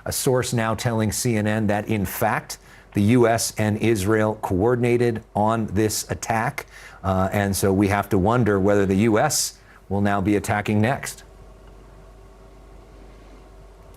A source now telling CNN that, in fact, the U.S. and Israel coordinated on this attack. And so we have to wonder whether the U.S. will now be attacking next.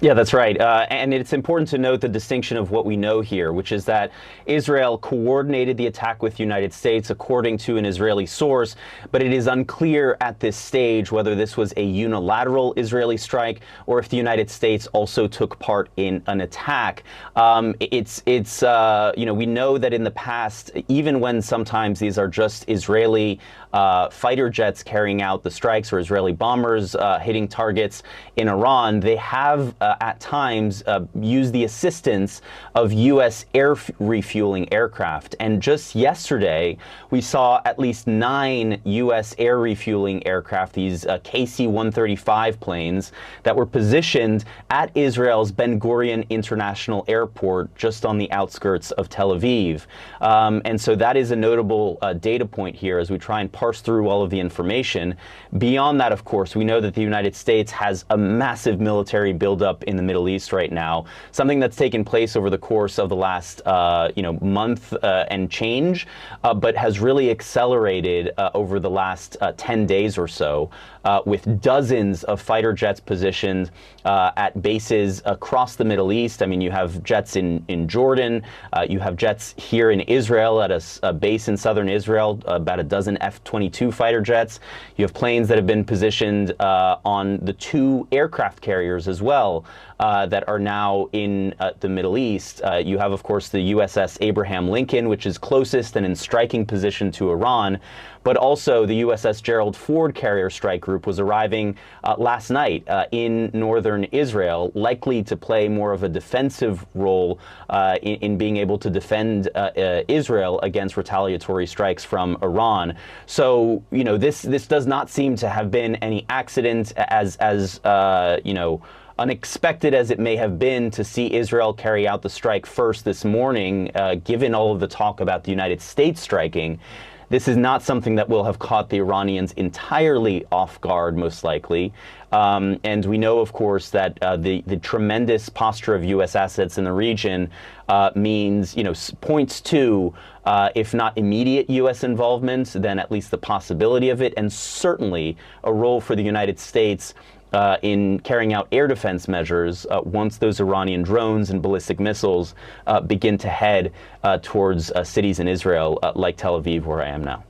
Yeah, that's right. And it's important to note the distinction of what we know here, which is that Israel coordinated the attack with the United States, according to an Israeli source, but it is unclear at this stage whether this was a unilateral Israeli strike or if the United States also took part in an attack. We know that in the past, even when sometimes these are just Israeli fighter jets carrying out the strikes or Israeli bombers hitting targets in Iran, they have at times use the assistance of U.S. air refueling aircraft. And just yesterday, we saw at least 9 U.S. air refueling aircraft, these KC-135 planes, that were positioned at Israel's Ben Gurion International Airport, just on the outskirts of Tel Aviv. And so that is a notable data point here as we try and parse through all of the information. Beyond that, of course, we know that the United States has a massive military buildup in the Middle East right now, something that's taken place over the course of the last month and change, but has really accelerated over the last 10 days or so, with dozens of fighter jets positioned at bases across the Middle East. I mean, you have jets in Jordan, you have jets here in Israel at a base in southern Israel, about a dozen F-22 fighter jets. You have planes that have been positioned on the 2 aircraft carriers as well that are now in the Middle East. You have, of course, the USS Abraham Lincoln, which is closest and in striking position to Iran, but also the USS Gerald Ford carrier strike group was arriving last night in northern Israel, likely to play more of a defensive role in being able to defend Israel against retaliatory strikes from Iran. So, this does not seem to have been any accident, as unexpected as it may have been to see Israel carry out the strike first this morning, given all of the talk about the United States striking. This is not something that will have caught the Iranians entirely off guard, most likely. And we know, of course, that the tremendous posture of U.S. assets in the region means, points to, if not immediate U.S. involvement, then at least the possibility of it, and certainly a role for the United States in carrying out air defense measures once those Iranian drones and ballistic missiles begin to head towards cities in Israel like Tel Aviv, where I am now.